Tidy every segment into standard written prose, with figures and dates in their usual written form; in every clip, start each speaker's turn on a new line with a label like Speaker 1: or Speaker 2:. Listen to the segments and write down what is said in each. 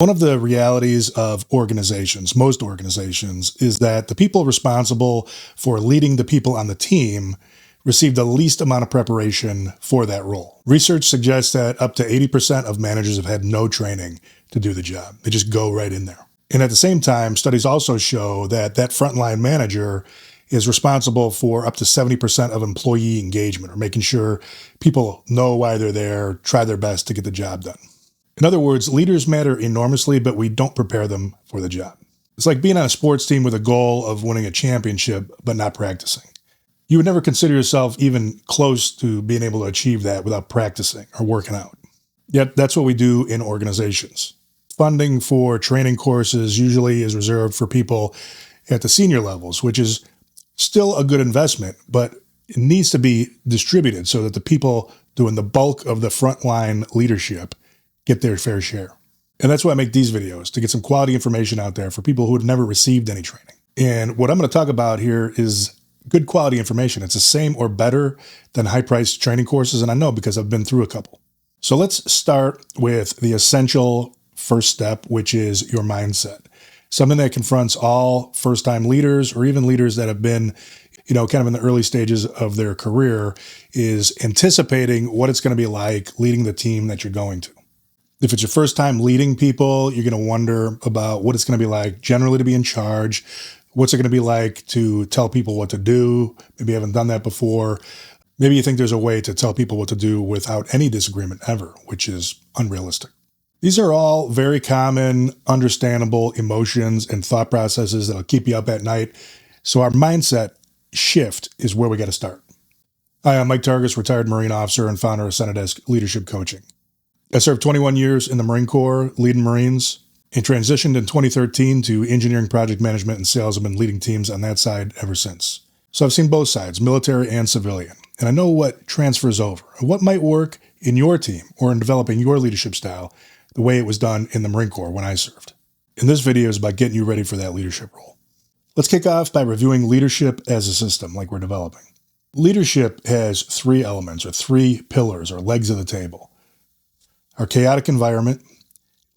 Speaker 1: One of the realities of organizations, most organizations, is that the people responsible for leading the people on the team receive the least amount of preparation for that role. Research suggests that up to 80% of managers have had no training to do the job. They just go right in there. And at the same time, studies also show that that frontline manager is responsible for up to 70% of employee engagement, or making sure people know why they're there, try their best to get the job done. In other words, leaders matter enormously, but we don't prepare them for the job. It's like being on a sports team with a goal of winning a championship, but not practicing. You would never consider yourself even close to being able to achieve that without practicing or working out. Yet that's what we do in organizations. Funding for training courses usually is reserved for people at the senior levels, which is still a good investment, but it needs to be distributed so that the people doing the bulk of the frontline leadership get their fair share. And that's why I make these videos, to get some quality information out there for people who have never received any training. And what I'm going to talk about here is good quality information. It's the same or better than high-priced training courses, and I know because I've been through a couple. So let's start with the essential first step, which is your mindset. Something that confronts all first-time leaders, or even leaders that have been, kind of in the early stages of their career, is anticipating what it's going to be like leading the team that you're going to. If it's your first time leading people, you're going to wonder about what it's going to be like generally to be in charge. What's it going to be like to tell people what to do? Maybe you haven't done that before. Maybe you think there's a way to tell people what to do without any disagreement ever, which is unrealistic. These are all very common, understandable emotions and thought processes that'll keep you up at night. So our mindset shift is where we got to start. Hi, I'm Mike Targus, retired Marine officer and founder of Desk Leadership Coaching. I served 21 years in the Marine Corps, leading Marines, and transitioned in 2013 to engineering, project management, and sales. I've been leading teams on that side ever since. So I've seen both sides, military and civilian, and I know what transfers over, and what might work in your team or in developing your leadership style the way it was done in the Marine Corps when I served. And this video is about getting you ready for that leadership role. Let's kick off by reviewing leadership as a system like we're developing. Leadership has three elements, or three pillars, or legs of the table. Our chaotic environment,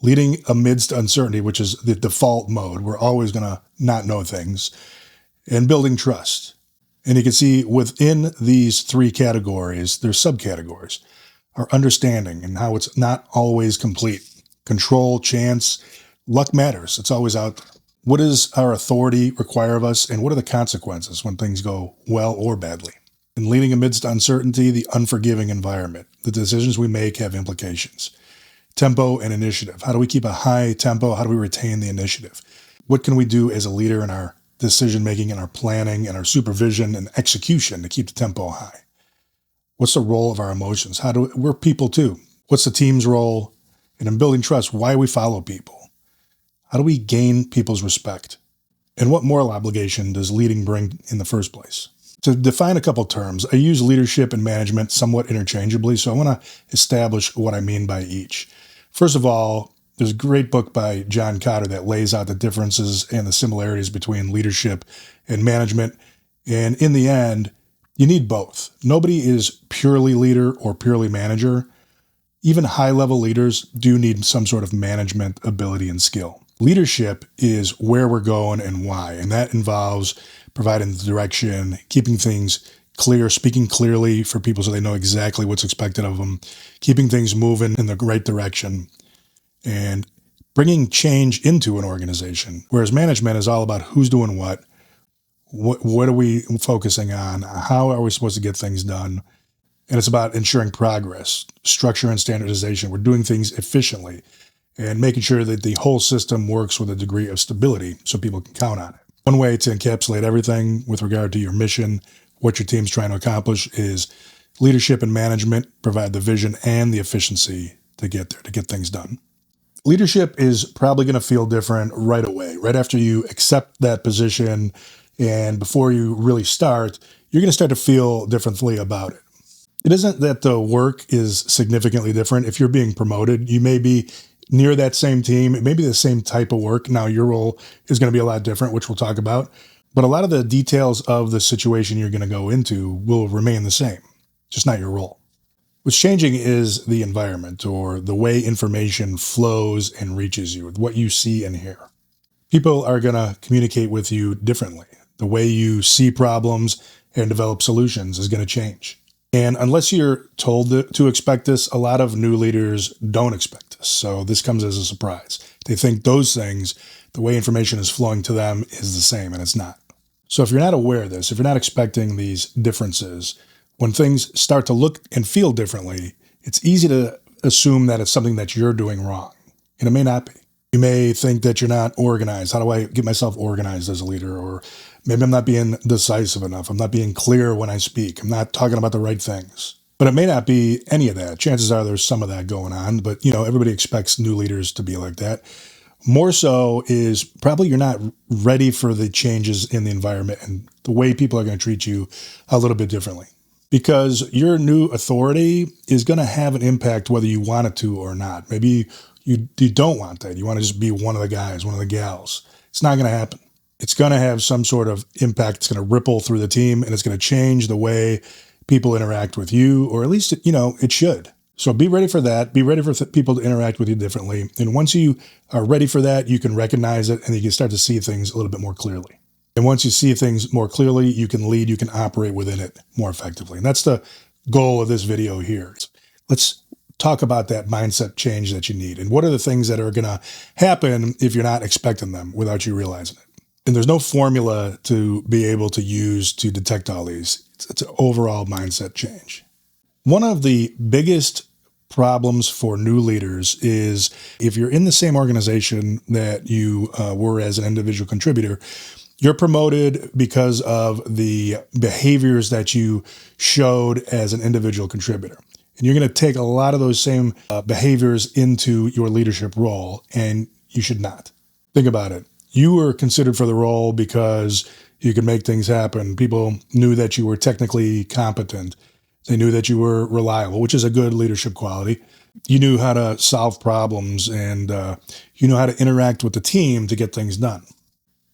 Speaker 1: leading amidst uncertainty, which is the default mode. We're always going to not know things, and building trust. And you can see within these three categories, there's subcategories. Our understanding and how it's not always complete. Control, chance, luck matters. It's always out there. What does our authority require of us, and what are the consequences when things go well or badly? And leading amidst uncertainty, the unforgiving environment. The decisions we make have implications. Tempo and initiative. How do we keep a high tempo? How do we retain the initiative? What can we do as a leader in our decision-making and our planning and our supervision and execution to keep the tempo high? What's the role of our emotions? We're people too. What's the team's role? And in building trust, why we follow people? How do we gain people's respect? And what moral obligation does leading bring in the first place? To define a couple terms, I use leadership and management somewhat interchangeably, so I want to establish what I mean by each. First of all, there's a great book by John Kotter that lays out the differences and the similarities between leadership and management. And in the end, you need both. Nobody is purely leader or purely manager. Even high-level leaders do need some sort of management ability and skill. Leadership is where we're going and why, and that involves providing the direction, keeping things clear, speaking clearly for people so they know exactly what's expected of them, keeping things moving in the right direction, and bringing change into an organization. Whereas management is all about who's doing what are we focusing on, how are we supposed to get things done, and it's about ensuring progress, structure, and standardization. We're doing things efficiently and making sure that the whole system works with a degree of stability so people can count on it. One way to encapsulate everything with regard to your mission, what your team's trying to accomplish, is leadership and management provide the vision and the efficiency to get there, to get things done. Leadership is probably going to feel different right away, right after you accept that position, and before you really start, you're going to start to feel differently about it. It isn't that the work is significantly different. If you're being promoted, you may be near that same team. It may be the same type of work. Now, your role is going to be a lot different, which we'll talk about. But a lot of the details of the situation you're going to go into will remain the same, just not your role. What's changing is the environment, or the way information flows and reaches you, what you see and hear. People are going to communicate with you differently. The way you see problems and develop solutions is going to change. And unless you're told to expect this, a lot of new leaders don't expect this. So this comes as a surprise. They think those things, the way information is flowing to them, is the same, and it's not. So if you're not aware of this, if you're not expecting these differences, when things start to look and feel differently, it's easy to assume that it's something that you're doing wrong. And it may not be. You may think that you're not organized. How do I get myself organized as a leader? Or maybe I'm not being decisive enough. I'm not being clear when I speak. I'm not talking about the right things. But it may not be any of that. Chances are there's some of that going on. But, everybody expects new leaders to be like that. More so is probably you're not ready for the changes in the environment and the way people are going to treat you a little bit differently. Because your new authority is going to have an impact whether you want it to or not. Maybe you don't want that. You want to just be one of the guys, one of the gals. It's not going to happen. It's going to have some sort of impact. It's going to ripple through the team, and it's going to change the way people interact with you, or at least, it should. So be ready for that. Be ready for people to interact with you differently. And once you are ready for that, you can recognize it, and you can start to see things a little bit more clearly. And once you see things more clearly, you can lead, you can operate within it more effectively. And that's the goal of this video here. Let's talk about that mindset change that you need. And what are the things that are going to happen if you're not expecting them without you realizing it? And there's no formula to be able to use to detect all these. It's an overall mindset change. One of the biggest problems for new leaders is if you're in the same organization that you were as an individual contributor, you're promoted because of the behaviors that you showed as an individual contributor. And you're going to take a lot of those same behaviors into your leadership role, and you should not. Think about it. You were considered for the role because you could make things happen. People knew that you were technically competent. They knew that you were reliable, which is a good leadership quality. You knew how to solve problems, and you knew how to interact with the team to get things done.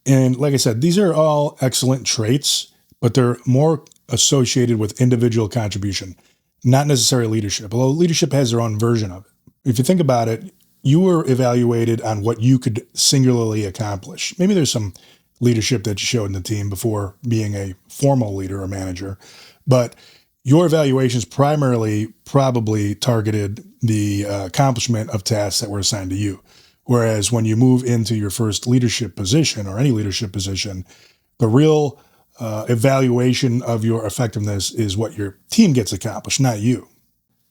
Speaker 1: And like I said, these are all excellent traits, but they're more associated with individual contribution, not necessarily leadership, although leadership has their own version of it. If you think about it, you were evaluated on what you could singularly accomplish. Maybe there's some leadership that you showed in the team before being a formal leader or manager, but your evaluations primarily probably targeted the accomplishment of tasks that were assigned to you. Whereas when you move into your first leadership position or any leadership position, the real evaluation of your effectiveness is what your team gets accomplished, not you.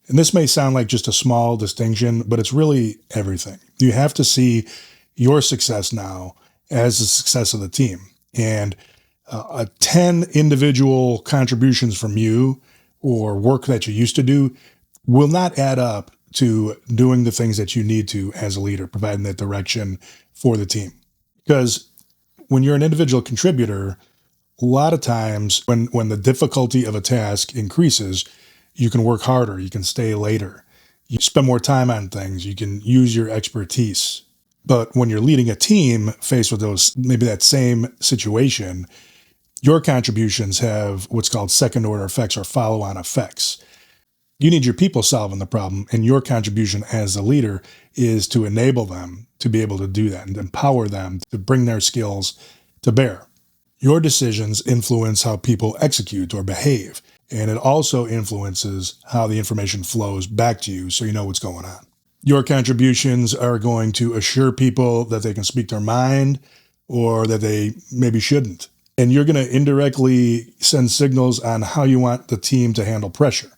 Speaker 1: And this may sound like just a small distinction, but it's really everything. You have to see your success now as the success of the team. And 10 individual contributions from you or work that you used to do will not add up to doing the things that you need to as a leader, providing that direction for the team. Because when you're an individual contributor, a lot of times when the difficulty of a task increases, you can work harder, you can stay later, you spend more time on things, you can use your expertise. But when you're leading a team faced with maybe that same situation, your contributions have what's called second order effects or follow-on effects. You need your people solving the problem, and your contribution as a leader is to enable them to be able to do that and empower them to bring their skills to bear. Your decisions influence how people execute or behave, and it also influences how the information flows back to you so you know what's going on. Your contributions are going to assure people that they can speak their mind or that they maybe shouldn't. And you're going to indirectly send signals on how you want the team to handle pressure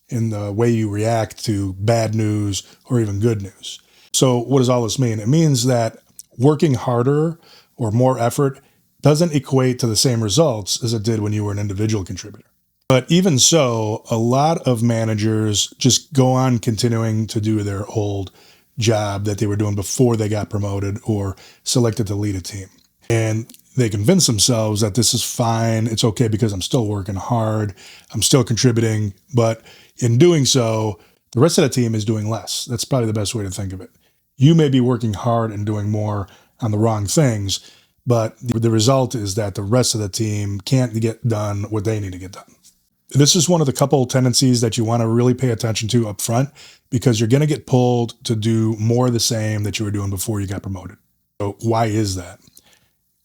Speaker 1: in the way you react to bad news or even good news. So what does all this mean? It means that working harder or more effort doesn't equate to the same results as it did when you were an individual contributor. But even so, a lot of managers just go on continuing to do their old job that they were doing before they got promoted or selected to lead a team. And they convince themselves that this is fine, it's okay because I'm still working hard, I'm still contributing, but in doing so, the rest of the team is doing less. That's probably the best way to think of it. You may be working hard and doing more on the wrong things, but the result is that the rest of the team can't get done what they need to get done. This is one of the couple tendencies that you want to really pay attention to up front, because you're going to get pulled to do more of the same that you were doing before you got promoted. So why is that?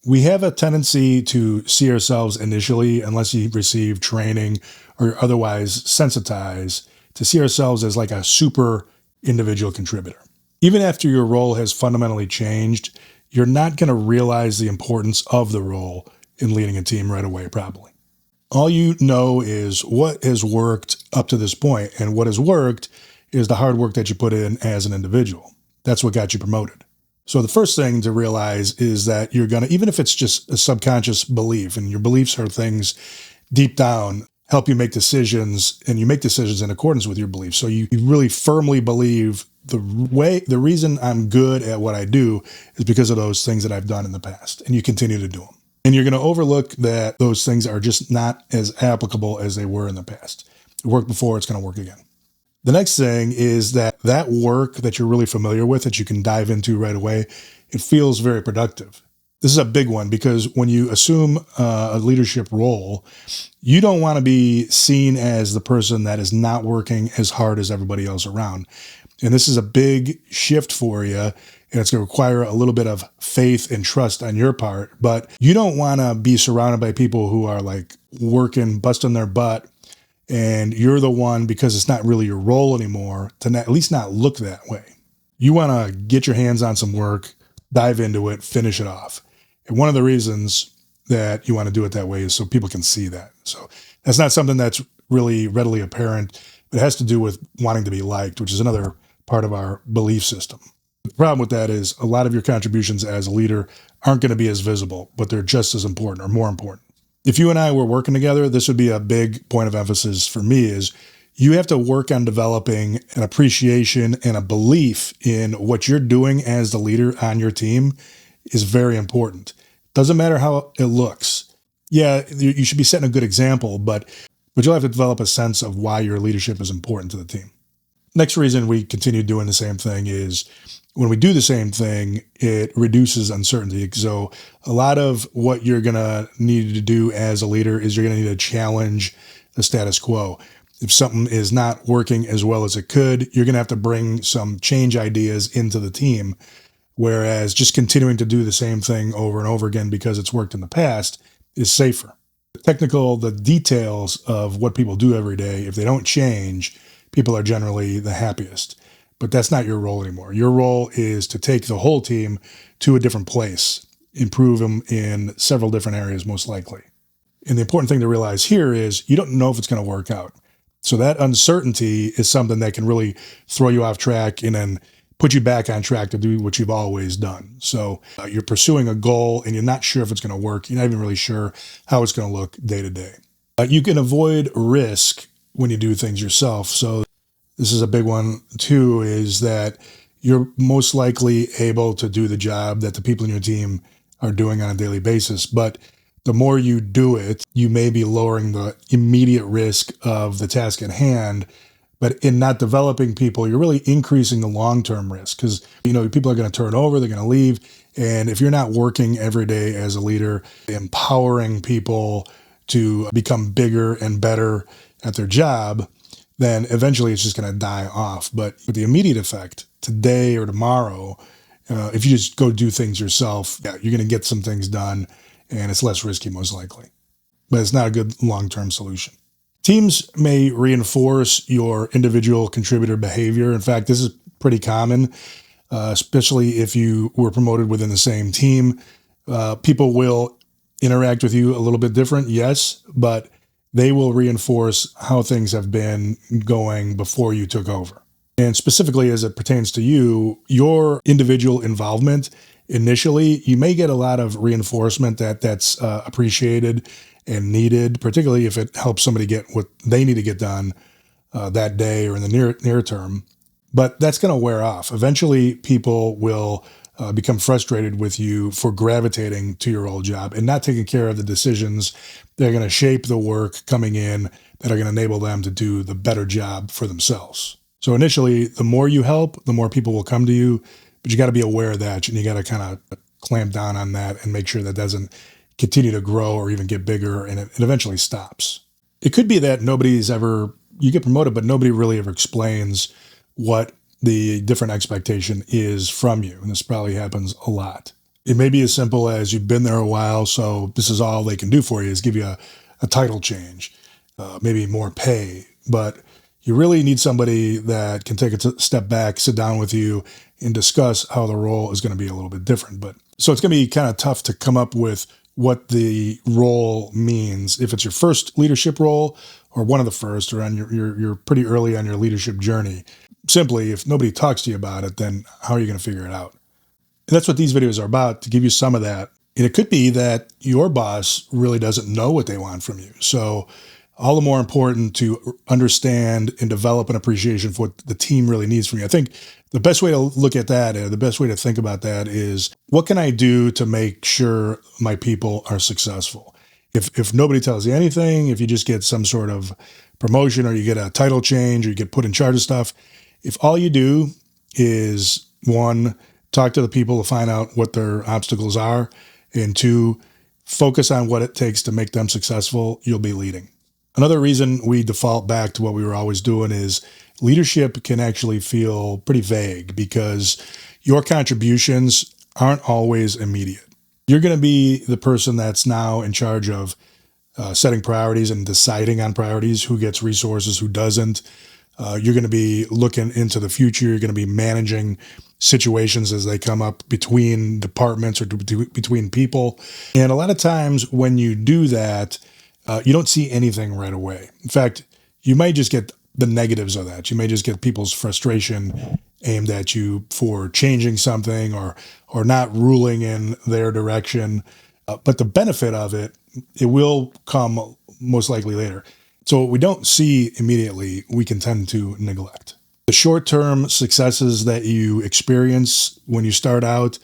Speaker 1: We have a tendency to see ourselves initially, unless you receive training or otherwise sensitize, to see ourselves as like a super individual contributor. Even after your role has fundamentally changed, you're not going to realize the importance of the role in leading a team right away, probably. All you know is what has worked up to this point, and what has worked is the hard work that you put in as an individual. That's what got you promoted. So the first thing to realize is that you're going to, even if it's just a subconscious belief, and your beliefs are things deep down, help you make decisions, and you make decisions in accordance with your beliefs. So you really firmly believe the reason I'm good at what I do is because of those things that I've done in the past, and you continue to do them. And you're going to overlook that those things are just not as applicable as they were in the past. It worked before, it's going to work again. The next thing is that work that you're really familiar with, that you can dive into right away, it feels very productive. This is a big one, because when you assume a leadership role, you don't want to be seen as the person that is not working as hard as everybody else around. And this is a big shift for you, and it's going to require a little bit of faith and trust on your part. But you don't want to be surrounded by people who are like working, busting their butt, and you're the one, because it's not really your role anymore, to at least not look that way. You want to get your hands on some work, dive into it, finish it off. And one of the reasons that you want to do it that way is so people can see that. So that's not something that's really readily apparent. It has to do with wanting to be liked, which is another part of our belief system. The problem with that is a lot of your contributions as a leader aren't going to be as visible, but they're just as important or more important. If you and I were working together, this would be a big point of emphasis for me, is you have to work on developing an appreciation and a belief in what you're doing as the leader on your team is very important. Doesn't matter how it looks. Yeah, you should be setting a good example, but you'll have to develop a sense of why your leadership is important to the team. Next reason we continue doing the same thing is when we do the same thing, it reduces uncertainty. So a lot of what you're going to need to do as a leader is you're going to need to challenge the status quo. If something is not working as well as it could, you're going to have to bring some change ideas into the team. Whereas just continuing to do the same thing over and over again because it's worked in the past is safer. The details of what people do every day, if they don't change, people are generally the happiest. But that's not your role anymore. Your role is to take the whole team to a different place, improve them in several different areas, most likely. And the important thing to realize here is you don't know if it's going to work out. So that uncertainty is something that can really throw you off track and then put you back on track to do what you've always done. So you're pursuing a goal and you're not sure if it's going to work. You're not even really sure how it's going to look day to day. You can avoid risk when you do things yourself. So this is a big one too, is that you're most likely able to do the job that the people in your team are doing on a daily basis. But the more you do it, you may be lowering the immediate risk of the task at hand. But in not developing people, you're really increasing the long-term risk, because people are going to turn over, they're going to leave. And if you're not working every day as a leader, empowering people to become bigger and better at their job, then eventually it's just going to die off. But with the immediate effect, today or tomorrow, if you just go do things yourself, you're going to get some things done, and it's less risky most likely. But it's not a good long-term solution. Teams may reinforce your individual contributor behavior. In fact, this is pretty common, especially if you were promoted within the same team. People will interact with you a little bit different, yes, but they will reinforce how things have been going before you took over. And specifically as it pertains to you, your individual involvement, initially, you may get a lot of reinforcement that's appreciated and needed, particularly if it helps somebody get what they need to get done that day or in the near term. But that's going to wear off. Eventually, people will become frustrated with you for gravitating to your old job and not taking care of the decisions that are going to shape the work coming in that are going to enable them to do the better job for themselves. So initially, the more you help, the more people will come to you, but you got to be aware of that, and you got to kind of clamp down on that and make sure that doesn't continue to grow or even get bigger, and it eventually stops. It could be that you get promoted, but nobody really ever explains what the different expectation is from you. And this probably happens a lot. It may be as simple as you've been there a while, so this is all they can do for you is give you a title change, maybe more pay. But you really need somebody that can take a step back, sit down with you, and discuss how the role is going to be a little bit different. But so it's going to be kind of tough to come up with what the role means if it's your first leadership role or one of the first, or on you're pretty early on your leadership journey. Simply, if nobody talks to you about it, then how are you going to figure it out? And that's what these videos are about, to give you some of that. And it could be that your boss really doesn't know what they want from you. So all the more important to understand and develop an appreciation for what the team really needs from you. I think the best way to look at that, the best way to think about that is, what can I do to make sure my people are successful? If nobody tells you anything, if you just get some sort of promotion or you get a title change or you get put in charge of stuff, if all you do is, one, talk to the people to find out what their obstacles are, and two, focus on what it takes to make them successful, you'll be leading. Another reason we default back to what we were always doing is leadership can actually feel pretty vague because your contributions aren't always immediate. You're going to be the person that's now in charge of setting priorities and deciding on priorities, who gets resources, who doesn't. You're going to be looking into the future. You're going to be managing situations as they come up between departments or between people. And a lot of times when you do that, you don't see anything right away. In fact, you might just get the negatives of that. You may just get people's frustration aimed at you for changing something or not ruling in their direction. But the benefit of it will come most likely later. So what we don't see immediately, we can tend to neglect. The short-term successes that you experience when you start out,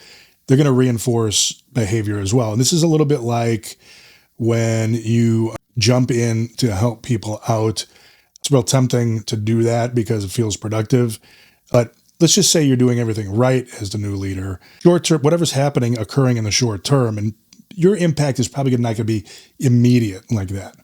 Speaker 1: they're going to reinforce behavior as well. And this is a little bit like when you jump in to help people out. It's real tempting to do that because it feels productive. But let's just say you're doing everything right as the new leader. Short term, whatever's occurring in the short term, and your impact is probably not going to be immediate like that.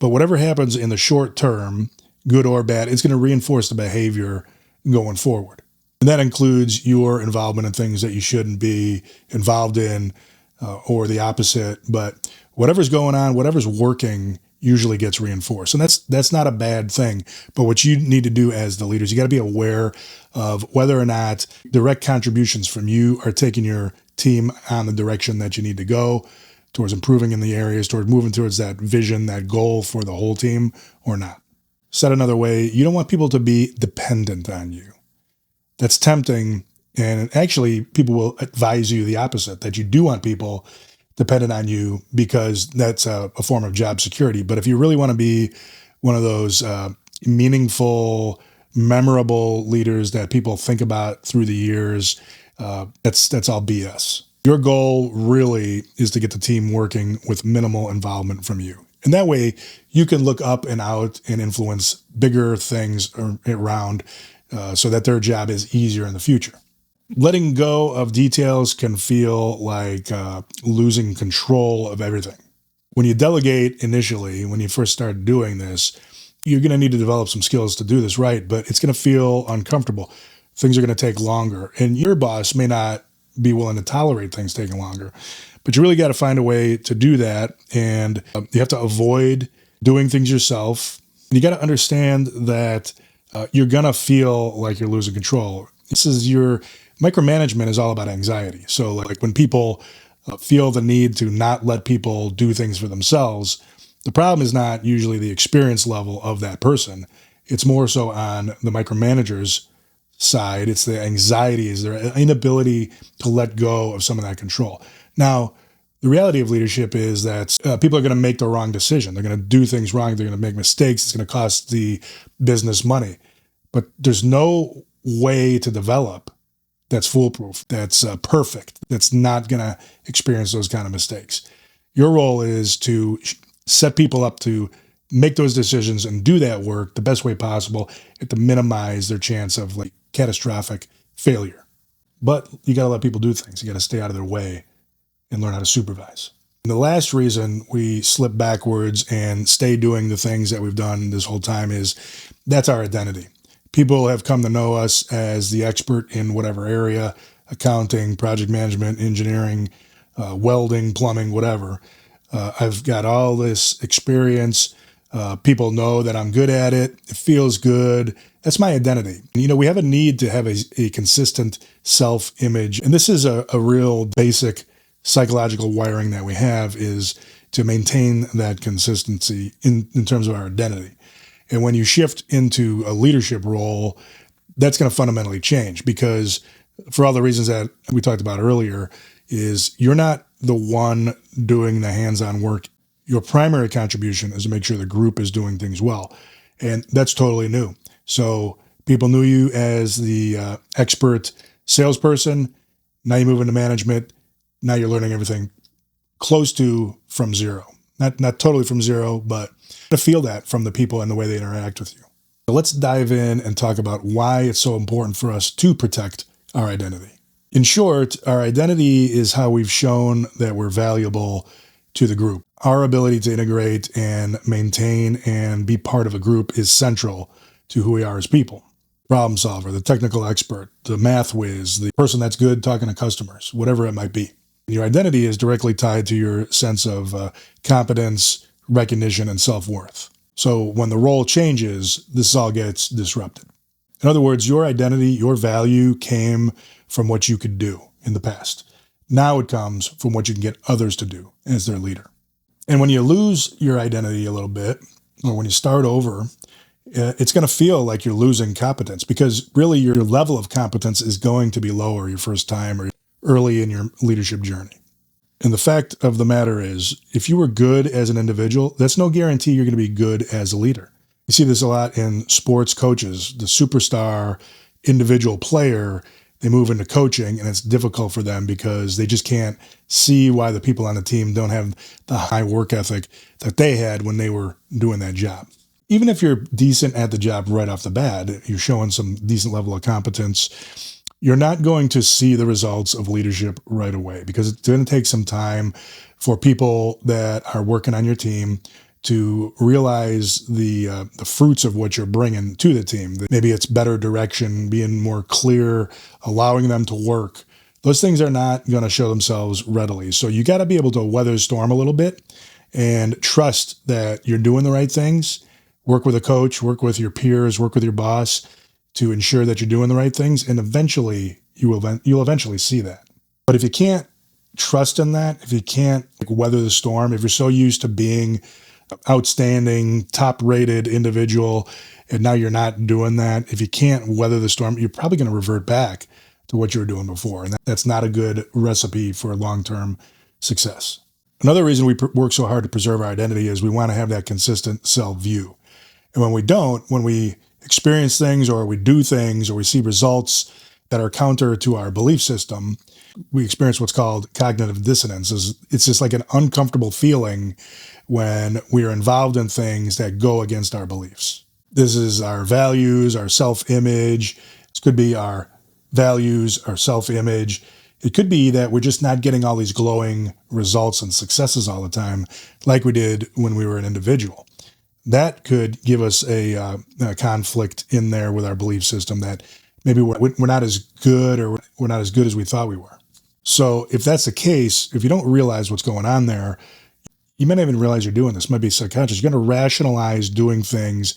Speaker 1: But whatever happens in the short term, good or bad, it's going to reinforce the behavior going forward. And that includes your involvement in things that you shouldn't be involved in, or the opposite. But whatever's going on, whatever's working, usually gets reinforced. And that's not a bad thing. But what you need to do as the leaders, you got to be aware of whether or not direct contributions from you are taking your team on the direction that you need to go, towards improving in the areas, towards moving towards that vision, that goal for the whole team, or not. Said another way, you don't want people to be dependent on you. That's tempting. And actually, people will advise you the opposite, that you do want people dependent on you because that's a form of job security. But if you really want to be one of those meaningful, memorable leaders that people think about through the years, that's all BS. Your goal really is to get the team working with minimal involvement from you. And that way you can look up and out and influence bigger things around so that their job is easier in the future. Letting go of details can feel like losing control of everything. When you delegate initially, when you first start doing this, you're going to need to develop some skills to do this right, but it's going to feel uncomfortable. Things are going to take longer, and your boss may not be willing to tolerate things taking longer. But you really got to find a way to do that, and you have to avoid doing things yourself. You got to understand that you're going to feel like you're losing control. Micromanagement is all about anxiety. So like when people feel the need to not let people do things for themselves, the problem is not usually the experience level of that person. It's more so on the micromanager's side. It's the anxiety, is their inability to let go of some of that control. Now, the reality of leadership is that people are going to make the wrong decision. They're going to do things wrong. They're going to make mistakes. It's going to cost the business money. But there's no way to develop that's foolproof, that's perfect, that's not going to experience those kind of mistakes. Your role is to set people up to make those decisions and do that work the best way possible and to minimize their chance of like catastrophic failure. But you got to let people do things. You got to stay out of their way and learn how to supervise. And the last reason we slip backwards and stay doing the things that we've done this whole time is that's our identity. People have come to know us as the expert in whatever area, accounting, project management, engineering, welding, plumbing, whatever. I've got all this experience. People know that I'm good at it. It feels good. That's my identity. We have a need to have a consistent self-image. And this is a real basic psychological wiring that we have, is to maintain that consistency in terms of our identity. And when you shift into a leadership role, that's going to fundamentally change, because for all the reasons that we talked about earlier, is you're not the one doing the hands-on work. Your primary contribution is to make sure the group is doing things well. And that's totally new. So people knew you as the expert salesperson. Now you move into management. Now you're learning everything close to from zero. Not totally from zero, but to feel that from the people and the way they interact with you. So let's dive in and talk about why it's so important for us to protect our identity. In short, our identity is how we've shown that we're valuable to the group. Our ability to integrate and maintain and be part of a group is central to who we are as people. Problem solver, the technical expert, the math whiz, the person that's good talking to customers, whatever it might be. Your identity is directly tied to your sense of competence, recognition, and self-worth. So when the role changes, this all gets disrupted. In other words, your identity, your value came from what you could do in the past. Now it comes from what you can get others to do as their leader. And when you lose your identity a little bit, or when you start over, it's going to feel like you're losing competence, because really your level of competence is going to be lower your first time or early in your leadership journey. And the fact of the matter is, if you were good as an individual, that's no guarantee you're going to be good as a leader. You see this a lot in sports coaches. The superstar individual player, they move into coaching, and it's difficult for them because they just can't see why the people on the team don't have the high work ethic that they had when they were doing that job. Even if you're decent at the job right off the bat, you're showing some decent level of competence, you're not going to see the results of leadership right away, because it's going to take some time for people that are working on your team to realize the fruits of what you're bringing to the team. Maybe it's better direction, being more clear, allowing them to work. Those things are not going to show themselves readily. So you got to be able to weather the storm a little bit and trust that you're doing the right things. Work with a coach, work with your peers, work with your boss to ensure that you're doing the right things. And eventually you'll eventually see that. But if you can't trust in that, if you can't weather the storm, if you're so used to being outstanding, top-rated individual, and now you're not doing that, if you can't weather the storm, you're probably going to revert back to what you were doing before. And that's not a good recipe for long-term success. Another reason we work so hard to preserve our identity is we want to have that consistent self-view. And when we don't, when we experience things or we do things or we see results that are counter to our belief system, we experience what's called cognitive dissonance. It's just like an uncomfortable feeling when we are involved in things that go against our beliefs. This is our values, our self-image. This could be our values, our self-image. It could be that we're just not getting all these glowing results and successes all the time like we did when we were an individual. That could give us a conflict in there with our belief system, that maybe we're not as good, or we're not as good as we thought we were. So if that's the case, if you don't realize what's going on there, you may not even realize you're doing this. It might be subconscious. You're going to rationalize doing things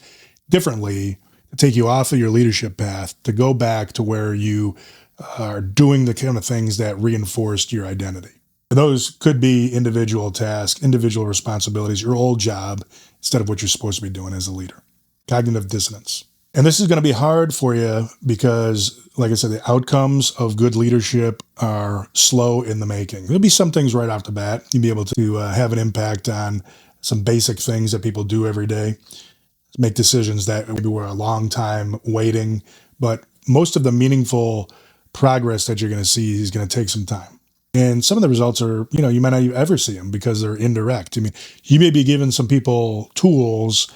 Speaker 1: differently to take you off of your leadership path, to go back to where you are doing the kind of things that reinforced your identity. Those could be individual tasks, individual responsibilities, your old job, instead of what you're supposed to be doing as a leader. Cognitive dissonance. And this is going to be hard for you because, like I said, the outcomes of good leadership are slow in the making. There'll be some things right off the bat. You'll be able to have an impact on some basic things that people do every day, make decisions that maybe were a long time waiting. But most of the meaningful progress that you're going to see is going to take some time. And some of the results are, you might not ever see them because they're indirect. I mean, you may be giving some people tools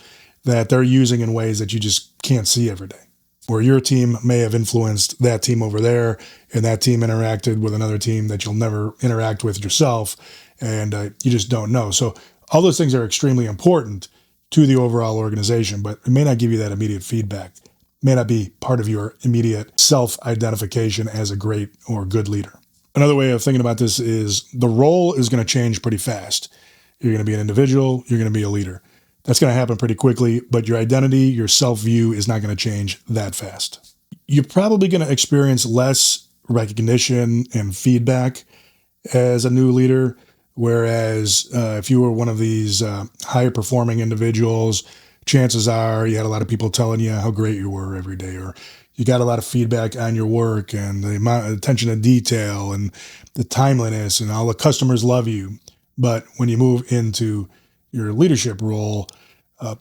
Speaker 1: that they're using in ways that you just can't see every day. Or your team may have influenced that team over there, and that team interacted with another team that you'll never interact with yourself, and you just don't know. So all those things are extremely important to the overall organization, but it may not give you that immediate feedback. It may not be part of your immediate self-identification as a great or good leader. Another way of thinking about this is the role is going to change pretty fast. You're going to be an individual, you're going to be a leader. That's going to happen pretty quickly, but your identity, your self-view is not going to change that fast. You're probably going to experience less recognition and feedback as a new leader, whereas if you were one of these higher performing individuals, chances are you had a lot of people telling you how great you were every day, or you got a lot of feedback on your work and the amount of attention to detail and the timeliness, and all the customers love you. But when you move into your leadership role,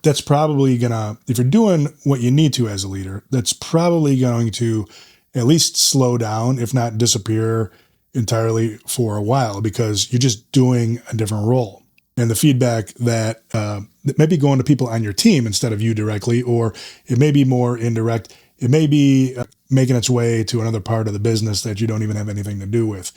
Speaker 1: that's probably gonna, if you're doing what you need to as a leader, that's probably going to at least slow down, if not disappear entirely for a while, because you're just doing a different role. And the feedback that may be going to people on your team instead of you directly, or it may be more indirect. It may be making its way to another part of the business that you don't even have anything to do with.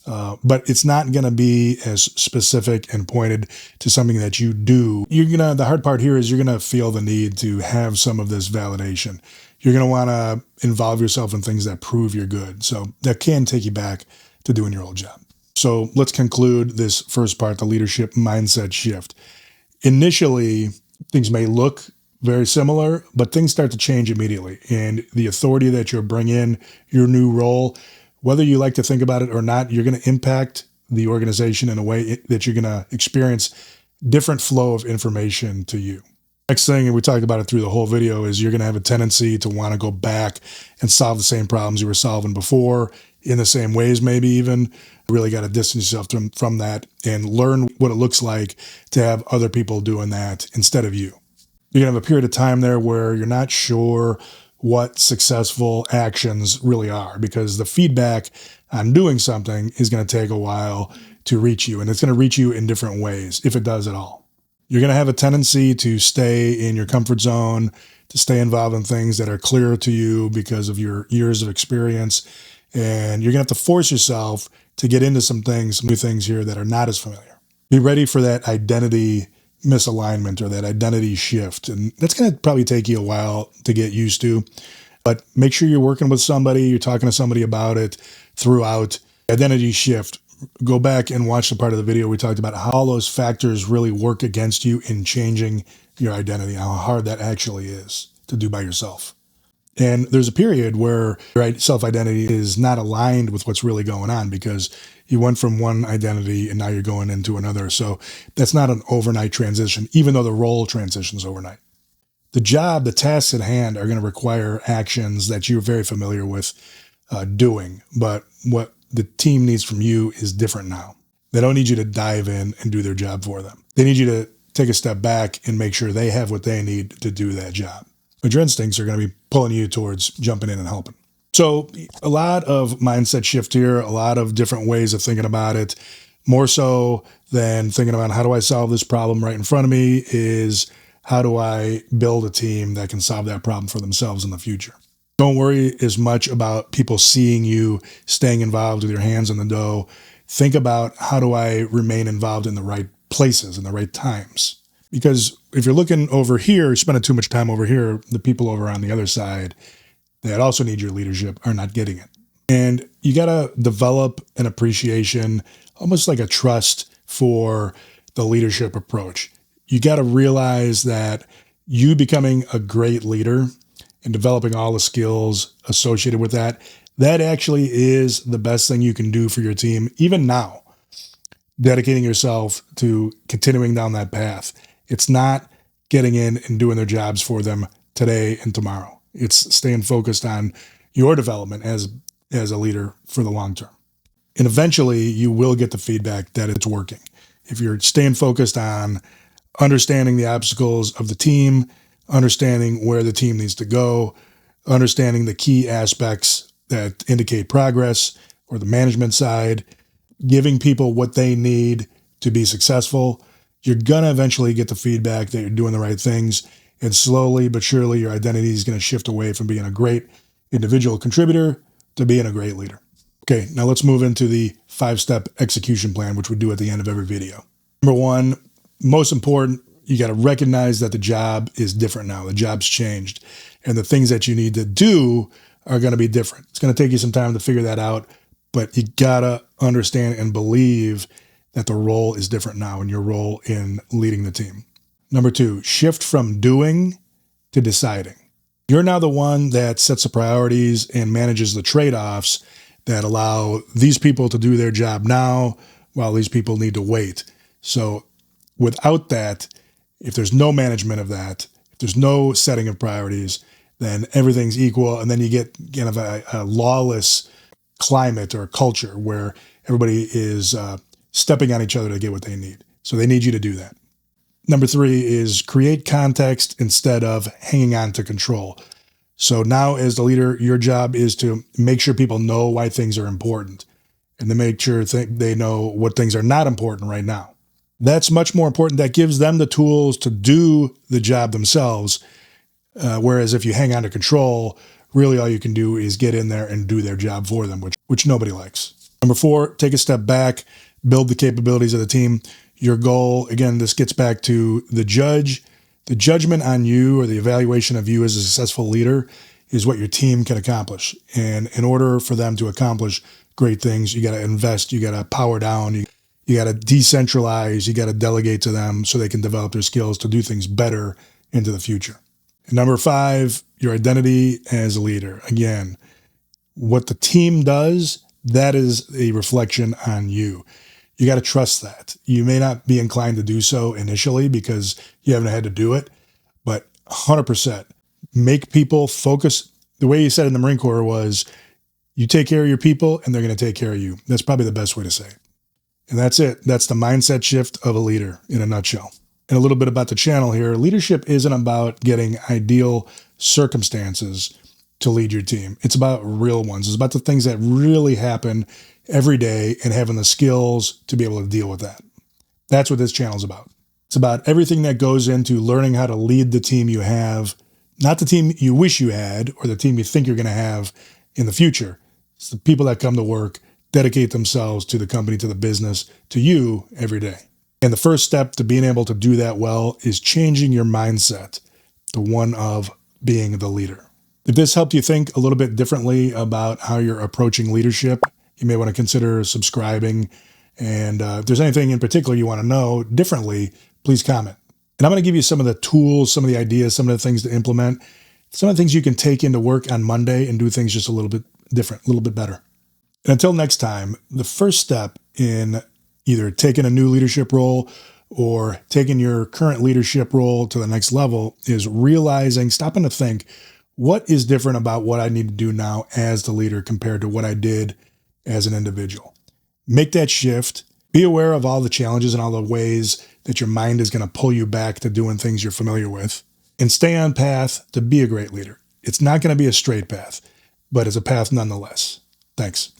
Speaker 1: But it's not going to be as specific and pointed to something that you do. The hard part here is you're going to feel the need to have some of this validation. You're going to want to involve yourself in things that prove you're good. So that can take you back to doing your old job. So let's conclude this first part, the leadership mindset shift. Initially, things may look very similar, but things start to change immediately. And the authority that you'll bring in your new role, whether you like to think about it or not, you're going to impact the organization in a way that you're going to experience different flow of information to you. Next thing, and we talked about it through the whole video, is you're going to have a tendency to want to go back and solve the same problems you were solving before in the same ways, maybe even. Really got to distance yourself from that and learn what it looks like to have other people doing that instead of you. You're going to have a period of time there where you're not sure what successful actions really are, because the feedback on doing something is going to take a while to reach you, and it's going to reach you in different ways, if it does at all. You're going to have a tendency to stay in your comfort zone, to stay involved in things that are clear to you because of your years of experience, and you're going to have to force yourself to get into some new things here that are not as familiar. Be ready for that identity misalignment or that identity shift. And that's going to probably take you a while to get used to, but make sure you're working with somebody, you're talking to somebody about it throughout. Identity shift. Go back and watch the part of the video we talked about how all those factors really work against you in changing your identity, how hard that actually is to do by yourself. And there's a period where your self-identity is not aligned with what's really going on, because you went from one identity and now you're going into another. So that's not an overnight transition, even though the role transitions overnight. The job, the tasks at hand are going to require actions that you're very familiar with doing. But what the team needs from you is different now. They don't need you to dive in and do their job for them. They need you to take a step back and make sure they have what they need to do that job. But your instincts are going to be pulling you towards jumping in and helping. So a lot of mindset shift here, a lot of different ways of thinking about it. More so than thinking about how do I solve this problem right in front of me is how do I build a team that can solve that problem for themselves in the future. Don't worry as much about people seeing you staying involved with your hands in the dough. Think about how do I remain involved in the right places and the right times. Because if you're looking over here, you're spending too much time over here, the people over on the other side that also need your leadership are not getting it. And you got to develop an appreciation, almost like a trust for the leadership approach. You got to realize that you becoming a great leader and developing all the skills associated with that, that actually is the best thing you can do for your team, even now. Dedicating yourself to continuing down that path. It's not getting in and doing their jobs for them today and tomorrow. It's staying focused on your development as a leader for the long term. And eventually you will get the feedback that it's working. If you're staying focused on understanding the obstacles of the team, understanding where the team needs to go, understanding the key aspects that indicate progress, or the management side, giving people what they need to be successful, you're going to eventually get the feedback that you're doing the right things. And slowly but surely, your identity is going to shift away from being a great individual contributor to being a great leader. Okay, now let's move into the 5-step execution plan, which we do at the end of every video. Number one, most important, you got to recognize that the job is different now. The job's changed, and the things that you need to do are going to be different. It's going to take you some time to figure that out, but you got to understand and believe that the role is different now and your role in leading the team. Number two, shift from doing to deciding. You're now the one that sets the priorities and manages the trade-offs that allow these people to do their job now while these people need to wait. So without that, if there's no management of that, if there's no setting of priorities, then everything's equal. And then you get kind of a lawless climate or culture where everybody is stepping on each other to get what they need. So they need you to do that. Number three is create context instead of hanging on to control. So now as the leader, your job is to make sure people know why things are important and to make sure they know what things are not important right now. That's much more important. That gives them the tools to do the job themselves. Whereas if you hang on to control, really all you can do is get in there and do their job for them, which nobody likes. Number four, take a step back, build the capabilities of the team. Your goal, again, this gets back to the judgment on you or the evaluation of you as a successful leader is what your team can accomplish. And in order for them to accomplish great things, you got to invest, you got to power down, you got to decentralize, you got to delegate to them so they can develop their skills to do things better into the future. And number five, your identity as a leader. Again, what the team does, that is a reflection on you. You got to trust that. You may not be inclined to do so initially because you haven't had to do it, but 100% make people focus. The way you said in the Marine Corps was you take care of your people and they're going to take care of you. That's probably the best way to say it. And that's it. That's the mindset shift of a leader in a nutshell. And a little bit about the channel here. Leadership isn't about getting ideal circumstances to lead your team. It's about real ones. It's about the things that really happen every day and having the skills to be able to deal with that. That's what this channel is about. It's about everything that goes into learning how to lead the team you have, not the team you wish you had or the team you think you're going to have in the future. It's the people that come to work, dedicate themselves to the company, to the business, to you every day. And the first step to being able to do that well is changing your mindset to one of being the leader. If this helped you think a little bit differently about how you're approaching leadership, you may want to consider subscribing. And if there's anything in particular you want to know differently, please comment. And I'm going to give you some of the tools, some of the ideas, some of the things to implement, some of the things you can take into work on Monday and do things just a little bit different, a little bit better. And until next time, the first step in either taking a new leadership role or taking your current leadership role to the next level is realizing, stopping to think, what is different about what I need to do now as the leader compared to what I did as an individual? Make that shift. Be aware of all the challenges and all the ways that your mind is going to pull you back to doing things you're familiar with, and stay on path to be a great leader. It's not going to be a straight path, but it's a path nonetheless. Thanks.